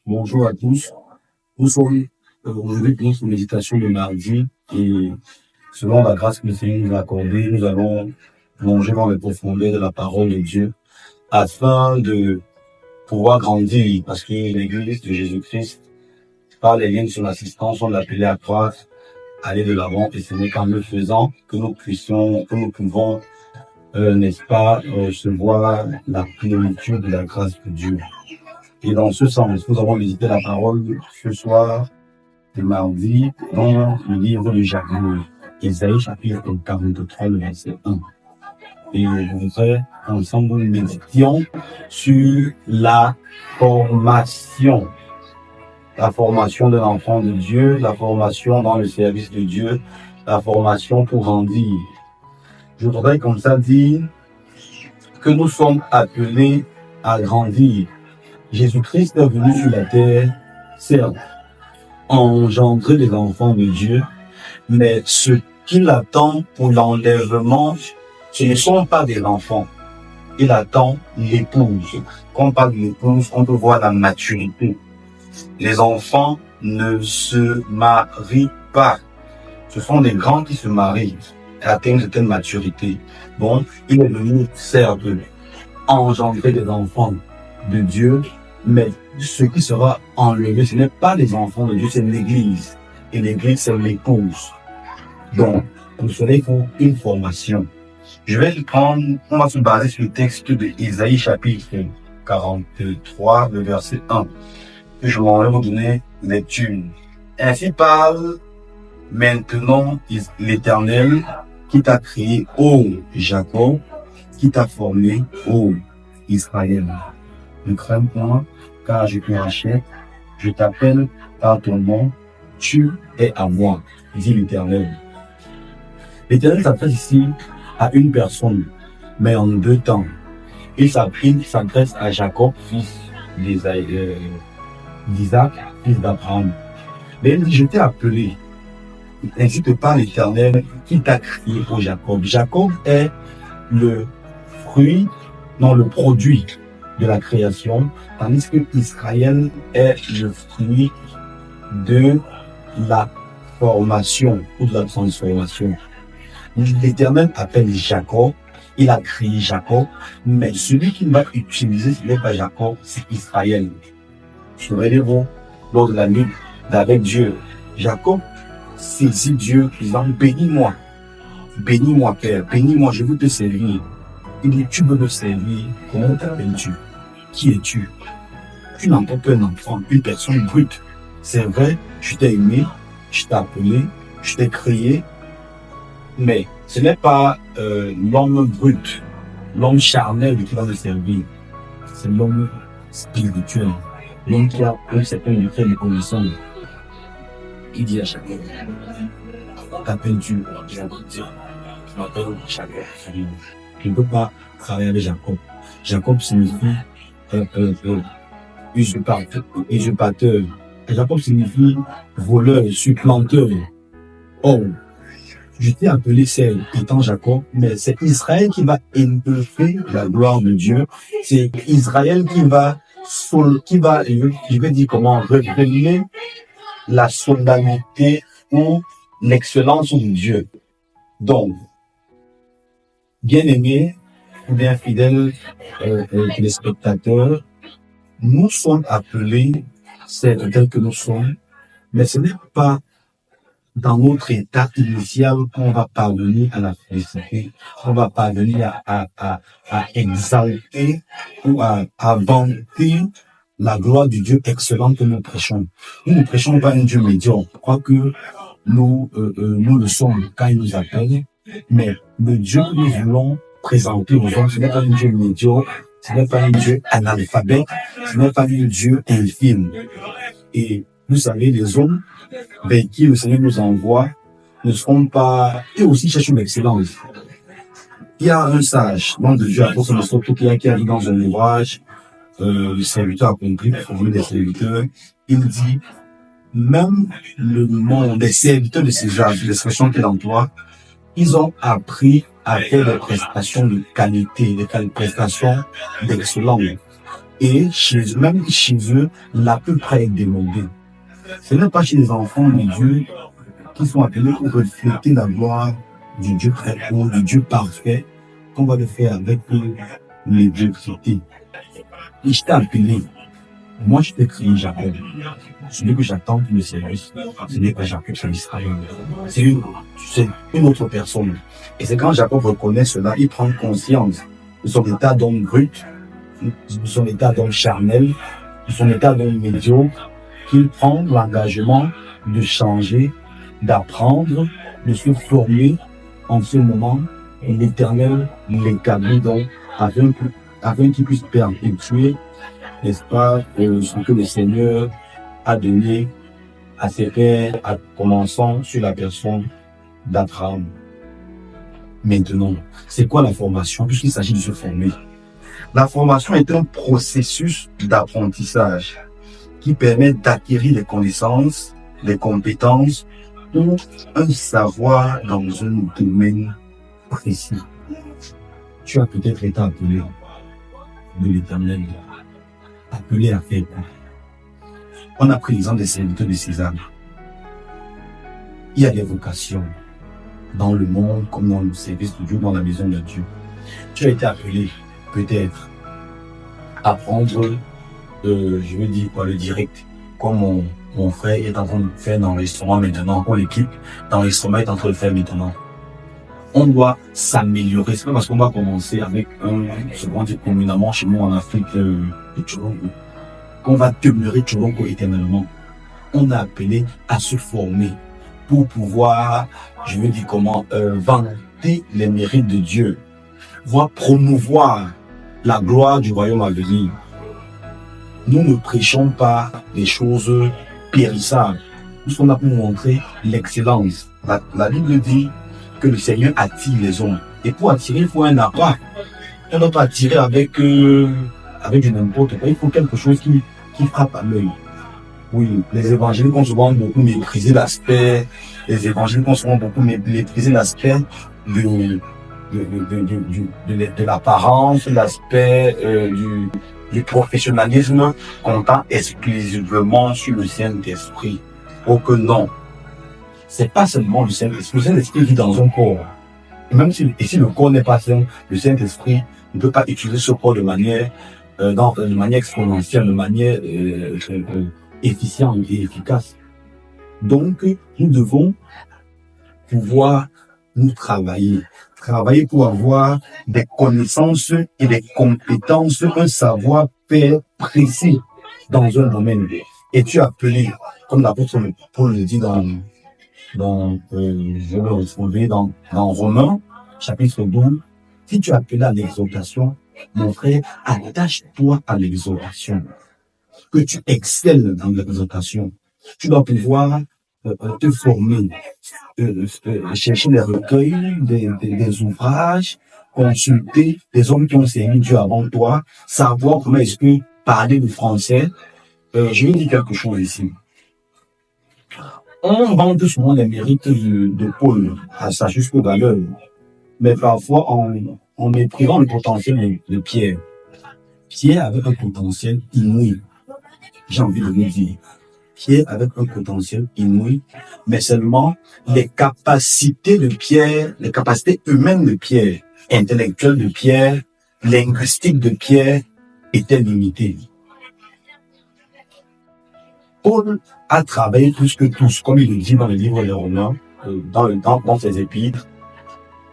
Bonjour à tous. Nous sommes aujourd'hui pour une méditation de mardi et selon la grâce que le Seigneur nous a accordée, nous allons plonger dans les profondeurs de la parole de Dieu afin de pouvoir grandir parce que l'Église de Jésus-Christ, par les liens de son assistance, on l'appelait à croître, aller de l'avant et ce n'est qu'en le faisant que nous pouvons, n'est-ce pas, recevoir la plénitude de la grâce de Dieu. Et dans ce sens, nous avons médité la parole ce soir, le mardi, dans le livre de Jacob, Isaïe chapitre 43, le verset 1. Et je voudrais ensemble nous méditions sur la formation de l'enfant de Dieu, la formation dans le service de Dieu, la formation pour grandir. Je voudrais comme ça dire que nous sommes appelés à grandir. Jésus-Christ est venu sur la terre, certes, engendrer les enfants de Dieu, mais ce qu'il attend pour l'enlèvement, ce ne sont pas des enfants. Il attend l'épouse. Quand on parle de l'épouse, on peut voir la maturité. Les enfants ne se marient pas. Ce sont les grands qui se marient et atteignent une certaine maturité. Bon, il est venu, certes, engendrer des enfants de Dieu, mais ce qui sera enlevé, ce n'est pas les enfants de Dieu, c'est l'Église. Et l'Église, c'est l'épouse. Donc, pour cela, il faut une formation. Je vais le prendre, on va se baser sur le texte de Isaïe chapitre 43, le verset 1. Que je m'en vais vous donner lecture. Ainsi parle maintenant l'Éternel qui t'a créé, ô Jacob, qui t'a formé, ô Israël. Ne crains point, car je te rachète, je t'appelle par ton nom, tu es à moi, dit l'Éternel. L'Éternel s'adresse ici à une personne, mais en deux temps. Il s'adresse à Jacob, fils d'Isaac, fils d'Abraham. Mais il dit, je t'ai appelé. Ainsi te parle l'Éternel qui t'a créé pour Jacob. Jacob est le fruit, non, le produit de la création, tandis que Israël est le fruit de la formation ou de la transformation. L'Éternel appelle Jacob, il a créé Jacob, mais celui qu'il va utiliser, ce n'est pas Jacob, c'est Israël. Souvenez-vous, lors de la nuit avec Dieu, Jacob saisit Dieu, disant, bénis-moi, Père, bénis-moi, je veux te servir. Il dit, tu veux me servir, comment t'appelles-tu? Qui es-tu? Tu n'en pas qu'un enfant, une personne brute. C'est vrai, je t'ai aimé, je t'ai appelé, je t'ai créé, mais ce n'est pas l'homme brut, l'homme charnel qui va me servir. C'est l'homme spirituel, l'homme qui a un certain degré de connaissance. Il dit à Jacob, t'appelles-tu? Je m'appelle Jacob. Je ne peux pas travailler avec Jacob. Jacob signifie usurpateur. Jacob signifie voleur, supplanteur. Oh, je t'ai appelé celle étant Jacob, mais c'est Israël qui va élever la gloire de Dieu. C'est Israël qui va, je vais dire comment, révéler la solennité ou l'excellence de Dieu. Donc, bien-aimés, ou bien fidèles téléspectateurs, nous sommes appelés, c'est tel que nous sommes, mais ce n'est pas dans notre état initial qu'on va parvenir à la félicité, qu'on va parvenir à exalter ou à vanter la gloire du Dieu excellent que nous prêchons. Nous ne prêchons pas un Dieu médiocre. Je crois que nous le sommes quand il nous appelle, mais le Dieu que nous voulons présenter aux hommes, ce n'est pas un Dieu médiocre, ce n'est pas un Dieu analphabète, ce n'est pas un Dieu infime. Et vous savez, les hommes vers qui le Seigneur nous envoie ne seront pas, et aussi cherchent une excellence. Il y a un sage, nom de Dieu, apôtre Nostre, qui a dit dans un ouvrage, le serviteur accompli, le formule des serviteurs, il dit, même le monde des serviteurs de ces âges, l'expression qu'il emploie, ils ont appris à faire des prestations de qualité, des prestations d'excellence. Et même chez eux, la plupart est demandée. Ce n'est pas chez les enfants de Dieu qui sont appelés pour refléter la gloire du Dieu très haut, du Dieu parfait, qu'on va le faire avec médiocrité. Et je t'ai appelé. Moi, je t'ai créé Jacob. Celui que j'attends pour le service, ce n'est pas Jacob, c'est Israël. C'est une autre personne. Et c'est quand Jacob reconnaît cela, il prend conscience de son état d'homme brut, de son état d'homme charnel, de son état d'homme médiocre, qu'il prend l'engagement de changer, d'apprendre, de se former. En ce moment, l'Éternel l'établit donc afin qu'il puisse perpétuer, n'est-ce pas, ce que le Seigneur a donné à ses pères, en commençant sur la personne d'Abraham. Maintenant, c'est quoi la formation? Puisqu'il s'agit de se former. La formation est un processus d'apprentissage qui permet d'acquérir des connaissances, des compétences ou un savoir dans un domaine précis. Tu as peut-être été appelé de l'Éternel, appelé à faire quoi? On a pris l'exemple des serviteurs de César. Il y a des vocations dans le monde comme dans le service de Dieu, dans la maison de Dieu. Tu as été appelé peut-être à prendre, je veux dire quoi, le direct, comme mon frère est en train de faire l'enregistrement maintenant, ou l'équipe d'enregistrement est en train de faire maintenant. On doit s'améliorer. C'est pas parce qu'on va commencer avec ce qu'on dit communément chez nous en Afrique, le Tchourongo, qu'on va demeurer Tchourongo éternellement. On a appelé à se former pour pouvoir, je veux dire comment, vanter les mérites de Dieu, voire promouvoir la gloire du royaume à venir. Nous ne prêchons pas des choses périssables. Nous sommes là pour montrer l'excellence. La Bible dit que le Seigneur attire les hommes. Et pour attirer, il faut un appât. On ne doit pas attirer avec du n'importe quoi. Il faut quelque chose qui frappe à l'œil. Oui, les évangéliques ont souvent beaucoup méprisé l'aspect, de l'apparence, l'aspect du professionnalisme comptant exclusivement sur le Saint-Esprit. Oh que non, c'est pas seulement le Saint-Esprit. Le Saint-Esprit vit dans un corps. Et même si le corps n'est pas saint, le Saint-Esprit ne peut pas utiliser ce corps de manière exponentielle, de manière efficiente et efficace. Donc, nous devons pouvoir nous travailler pour avoir des connaissances et des compétences, un savoir-faire précis dans un domaine. Et tu es appelé, comme l'apôtre Paul le dit je vais retrouver dans Romains, chapitre 12, si tu es appelé à l'exhortation, mon frère, attache-toi à l'exhortation. Que tu excelles dans l'exhortation. Tu dois pouvoir te former, chercher des recueils, des ouvrages, consulter des hommes qui ont servi Dieu avant toi, savoir comment est-ce que parler le français. Je vais dire quelque chose ici. On vante souvent les mérites de Paul à sa juste valeur, mais parfois en méprisant le potentiel de Pierre. Pierre avait un potentiel inouï. J'ai envie de le dire. Pierre avec un potentiel inouï, mais seulement les capacités de Pierre, les capacités humaines de Pierre, intellectuelles de Pierre, linguistiques de Pierre étaient limitées. Paul a travaillé plus que tous, comme il le dit dans le livre des Romains, dans ses épîtres,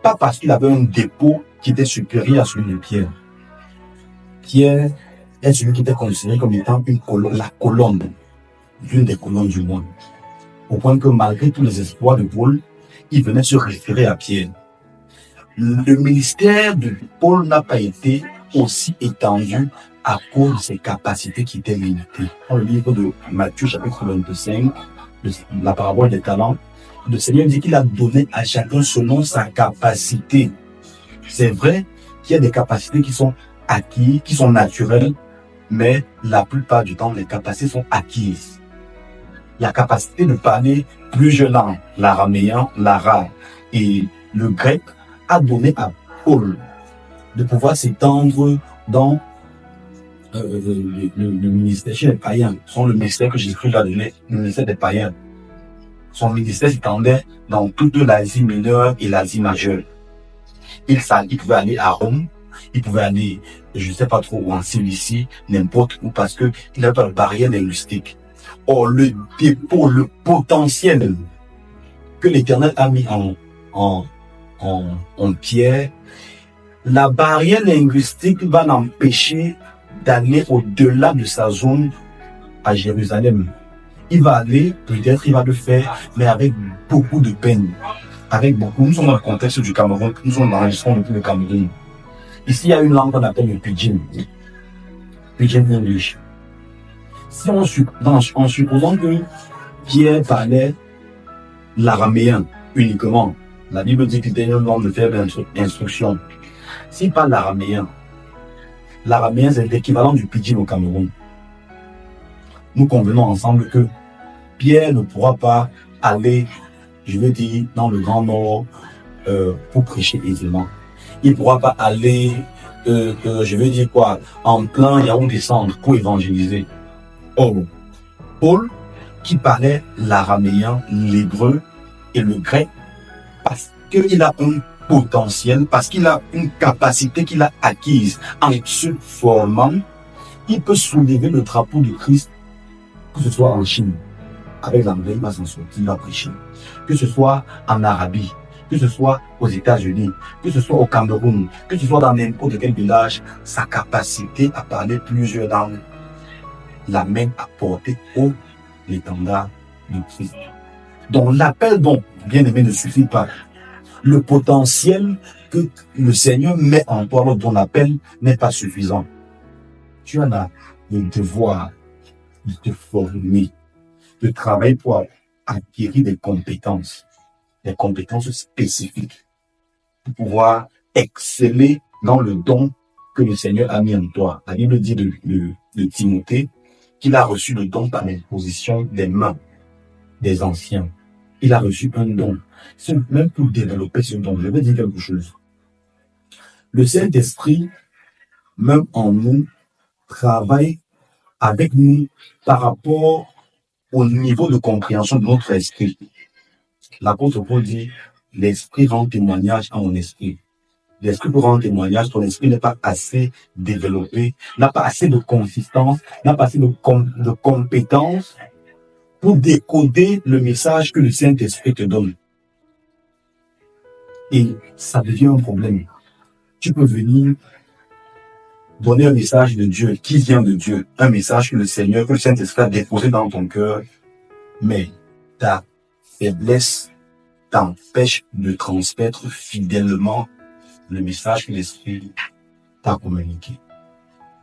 pas parce qu'il avait un dépôt qui était supérieur à celui de Pierre. Pierre est celui qui était considéré comme étant la colonne, l'une des colonnes du monde. Au point que malgré tous les espoirs de Paul, il venait se référer à Pierre. Le ministère de Paul n'a pas été aussi étendu à cause de ses capacités qui étaient limitées. Dans le livre de Matthieu, chapitre 25, la parabole des talents, le Seigneur dit qu'il a donné à chacun selon sa capacité. C'est vrai qu'il y a des capacités qui sont acquises, qui sont naturelles, mais la plupart du temps, les capacités sont acquises. La capacité de parler plusieurs langues, l'araméen, l'arabe et le grec, a donné à Paul de pouvoir s'étendre dans le ministère chez les païens, sont le ministère que Jésus-Christ a donné, le ministère des païens. Son ministère s'étendait dans toute l'Asie mineure et l'Asie majeure. Il pouvait aller à Rome, il pouvait aller, je ne sais pas trop où, en Cilicie, n'importe où, parce qu'il n'avait pas de barrière linguistique. Or, le dépôt, le potentiel que l'Éternel a mis en Pierre, la barrière linguistique va l'empêcher d'aller au-delà de sa zone à Jérusalem. Il va aller, peut-être il va le faire, mais avec beaucoup de peine. Nous sommes dans le contexte du Cameroun, nous sommes dans l'enregistrement depuis le Cameroun. Ici, il y a une langue qu'on appelle le Pidgin English. Si en supposant que Pierre parlait l'araméen uniquement, la Bible dit qu'il était une langue de faible instruction. S'il parle l'araméen c'est l'équivalent du Pidgin au Cameroun. Nous convenons ensemble que Pierre ne pourra pas aller, je veux dire, dans le Grand Nord pour prêcher aisément. Il ne pourra pas aller, je veux dire quoi, en plein Yaoundé Centre pour évangéliser. Or, Paul, qui parlait l'araméen, l'hébreu et le grec, parce qu'il a un potentiel, parce qu'il a une capacité qu'il a acquise en se formant, il peut soulever le drapeau de Christ, que ce soit en Chine. Avec l'anglais, il va s'en sortir, il va prêcher. Que ce soit en Arabie, que ce soit aux États-Unis, que ce soit au Cameroun, que ce soit dans n'importe quel village, sa capacité à parler plusieurs langues l'amène à porter haut l'étendard de Christ. Donc l'appel dont bien aimé ne suffit pas. Le potentiel que le Seigneur met en toi lors de ton appel n'est pas suffisant. Tu en as le devoir de te former, de travailler pour acquérir des compétences spécifiques, pour pouvoir exceller dans le don que le Seigneur a mis en toi. La Bible dit de Timothée qu'il a reçu le don par l'imposition des mains des anciens. Il a reçu un don. C'est même pour développer ce don. Je vais dire quelque chose. Le Saint-Esprit, même en nous, travaille avec nous par rapport au niveau de compréhension de notre esprit. L'apôtre Paul dit, l'esprit rend témoignage à mon esprit. L'esprit pour rendre témoignage, ton esprit n'est pas assez développé, n'a pas assez de consistance, n'a pas assez de compétence pour décoder le message que le Saint-Esprit te donne. Et ça devient un problème. Tu peux venir donner un message de Dieu qui vient de Dieu, un message que le Seigneur, que le Saint-Esprit a déposé dans ton cœur, mais ta faiblesse t'empêche de transmettre fidèlement le message que l'Esprit t'a communiqué.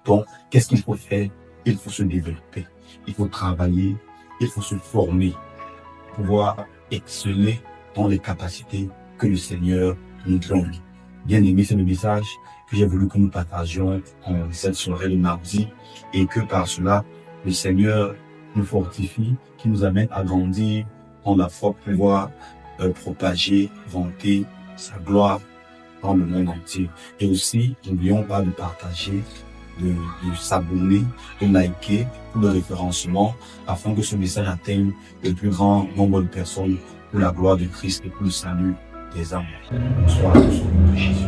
Donc, qu'est-ce qu'il faut faire? Il faut se développer, il faut travailler, il faut se former, pour pouvoir exceller dans les capacités que le Seigneur nous donne. Bien aimé, c'est le message que j'ai voulu que nous partagions en cette soirée de mardi, et que par cela, le Seigneur nous fortifie, qui nous amène à grandir dans la foi pour pouvoir propager, vanter sa gloire dans le monde entier. Et aussi, n'oublions pas de partager, de s'abonner, de liker pour le référencement, afin que ce message atteigne le plus grand nombre de personnes pour la gloire de Christ et pour le salut des âmes. Bonsoir à tous au nom de Jésus.